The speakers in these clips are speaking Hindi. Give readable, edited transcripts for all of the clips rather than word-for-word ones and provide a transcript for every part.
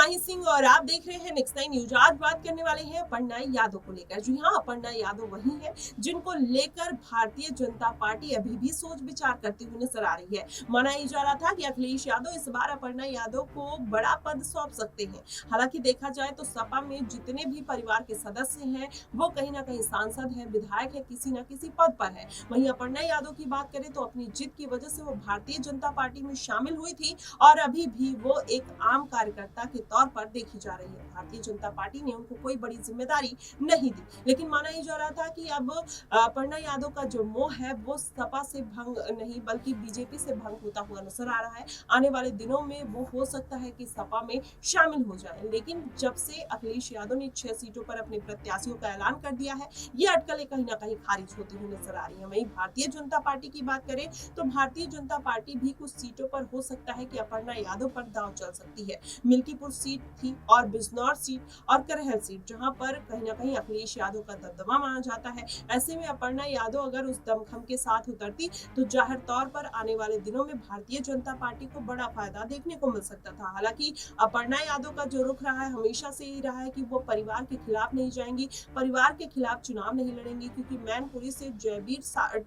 माही सिंह और आप देख रहे हैं नेक्स्ट 9 न्यूज। आज बात करने वाले हैं अपर्णा यादव को लेकर। जी हाँ, अपर्णा यादव वही है जिनको लेकर भारतीय जनता पार्टी अभी भी सोच विचार करती हुई नजर आ रही है। माना ही जा रहा था कि अखिलेश यादव इस बार अपर्णा यादव को बड़ा पद सौंप सकते हैं। हालांकि देखा जाए तो सपा में जितने भी परिवार के सदस्य हैं वो कहीं ना कहीं सांसद है, विधायक है, किसी न किसी पद पर है। वहीं अपर्णा यादव की बात करें तो अपनी जिद की वजह से वो भारतीय जनता पार्टी में शामिल हुई थी और अभी भी वो एक आम कार्यकर्ता के तौर पर देखी जा रही है। भारतीय जनता पार्टी ने उनको कोई बड़ी जिम्मेदारी नहीं दी, लेकिन माना ही जा रहा था कि अब अपर्णा यादव का जो मोह है वो सपा से भंग नहीं बल्कि बीजेपी से भंग होता हुआ नजर आ रहा है। आने वाले दिनों में वो हो सकता है कि सपा में शामिल हो जाए, लेकिन जब से अखिलेश यादव ने 6 सीटों पर अपने प्रत्याशियों का ऐलान कर दिया है, ये अटकलें कहीं ना कहीं खारिज होती हुई नजर आ रही है। वहीं भारतीय जनता पार्टी की बात करें तो भारतीय जनता पार्टी भी कुछ सीटों पर हो सकता है कि अपर्णा यादव पर दांव चल सकती है। मिल्कीपुर सीट थी और बिजनौर सीट और करहल सीट, जहां पर कहीं ना कहीं अखिलेश यादव का दबदबा माना जाता है। ऐसे में अपर्णा यादव अगर उस दमखम के साथ उतरती तो जाहिर तौर पर आने वाले दिनों में भारतीय जनता पार्टी को बड़ा फायदा देखने को मिल सकता था। हालांकि अपर्णा यादव का जो रुख रहा है हमेशा से ही रहा है कि वो परिवार के खिलाफ नहीं जाएंगी, परिवार के खिलाफ चुनाव नहीं लड़ेंगी, क्योंकि मैनपुरी से जयवीर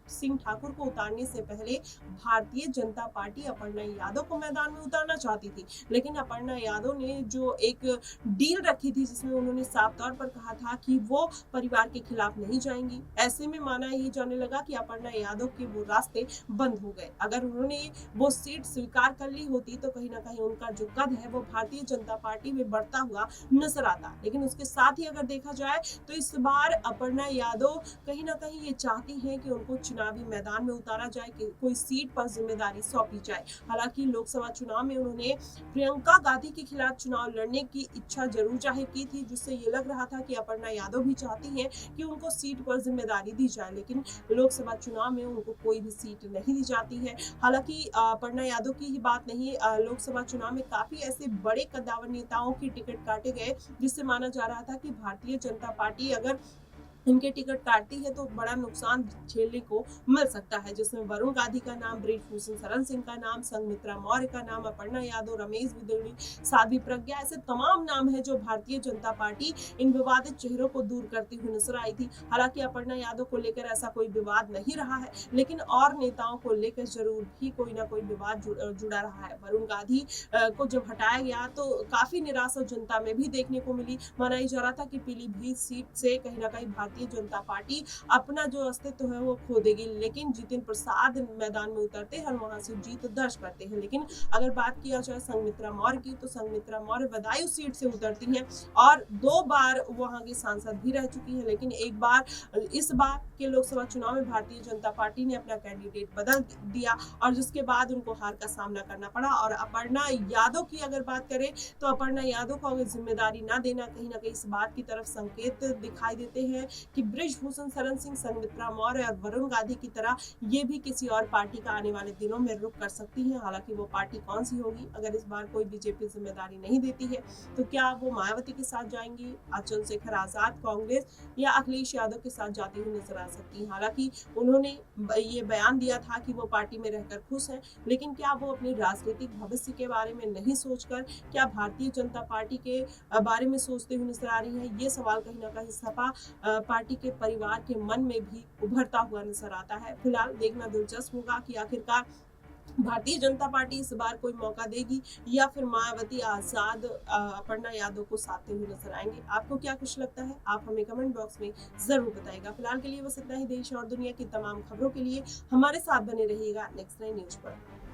सिंह ठाकुर को उतारने से पहले भारतीय जनता पार्टी अपर्णा यादव को मैदान में उतारना चाहती थी। लेकिन अपर्णा यादव ने जो एक डील रखी थी जिसमें उन्होंने साफ तौर पर कहा था कि वो परिवार के खिलाफ नहीं जाएंगी, ऐसे में माना ही जाने लगा कि अपर्णा यादव के वो रास्ते बंद हो गए। अगर उन्होंने वो सीट स्वीकार कर ली होती तो कहीं ना कहीं उनका जो कद है वो भारतीय जनता पार्टी में बढ़ता हुआ नजर आता। लेकिन उसके साथ ही अगर देखा जाए तो इस बार अपर्णा यादव कहीं ना कहीं ये चाहती हैं कि उनको चुनावी मैदान में उतारा जाए, कि कोई सीट पर जिम्मेदारी सौंपी जाए। हालांकि लोकसभा चुनाव में उन्होंने प्रियंका गांधी के खिलाफ चुनाव लड़ने की इच्छा जरूर जाहिर की थी, जिससे ये लग रहा था कि अपर्णा यादव भी चाहती हैं कि उनको सीट पर जिम्मेदारी दी जाए, लेकिन लोकसभा चुनाव में उनको कोई भी सीट नहीं दी जाती है। हालांकि अपर्णा यादव की ही बात नहीं, लोकसभा चुनाव में काफी ऐसे बड़े कद्दावर नेताओं की टिकट काटे गए जिससे माना जा रहा था कि भारतीय जनता पार्टी अगर इनके टिकट काटती है तो बड़ा नुकसान झेलने को मिल सकता है, जिसमें वरुण गांधी का नाम, ब्रिजभूषण शरण सिंह का नाम, संघमित्रा मौर्य का नाम, अपर्णा यादव, रमेश बिदुड़ी, साध्वी प्रज्ञा, ऐसे तमाम नाम है जो भारतीय जनता पार्टी इन विवादित चेहरों को दूर करती हुई नजर आई थी। हालांकि अपर्णा यादव को लेकर ऐसा कोई विवाद नहीं रहा है, लेकिन और नेताओं को लेकर जरूर भी कोई ना कोई विवाद जुड़ा रहा है। वरुण गांधी को जब हटाया गया तो काफी निराशा जनता में भी देखने को मिली। माना जा रहा था कि पीलीभीत सीट से कहीं ना कहीं भारतीय जनता पार्टी अपना जो अस्तित्व है वो खो देगी, लेकिन जितिन प्रसाद मैदान में उतरते हैं और वहां से जीत दर्ज करते हैं। लेकिन अगर बात किया जाए संघमित्रा मौर्य की तो संघमित्रा मौर्य बदायूं सीट से उतरती हैं और 2 बार वहां की सांसद भी रह चुकी है, लेकिन एक बार इस बार के लोकसभा चुनाव में भारतीय जनता पार्टी ने अपना कैंडिडेट बदल दिया और जिसके बाद उनको हार का सामना करना पड़ा। और अपर्णा यादव की अगर बात करें तो अपर्णा यादव को अगर जिम्मेदारी ना देना कहीं ना कहीं इस बात की तरफ संकेत दिखाई देते हैं कि ब्रिजभूषण शरण सिंह, संघमित्रा मौर्य और वरुण गांधी की तरह ये भी किसी और पार्टी का आने वाले दिनों में रुख कर सकती हैं। हालांकि वो पार्टी कौन सी होगी, अगर इस बार कोई बीजेपी जिम्मेदारी नहीं देती है तो क्या वो मायावती के साथ जाएंगी, चंद्रशेखर आजाद कांग्रेस, या अखिलेश यादव के साथ जाती हुई नजर आ सकती है। हालांकि उन्होंने ये बयान दिया था कि वो पार्टी में रहकर खुश हैं, लेकिन क्या वो अपने राजनीतिक भविष्य के बारे में नहीं सोचकर क्या भारतीय जनता पार्टी के बारे में सोचते हुए नजर आ रही है, ये सवाल कहीं ना कहीं सपा पार्टी के परिवार के मन में भी उभरता हुआ नजर आता है। फिलहाल देखना दिलचस्प होगा कि आखिरकार भारतीय जनता पार्टी इस बार कोई मौका देगी या फिर मायावती, आजाद, अपर्णा यादव को साधते हुए नजर आएंगे। आपको क्या कुछ लगता है, आप हमें कमेंट बॉक्स में जरूर बताइएगा। फिलहाल के लिए बस इतना ही। देश और दुनिया की तमाम खबरों के लिए हमारे साथ बने रहिएगा नेक्स्ट 9 न्यूज पर।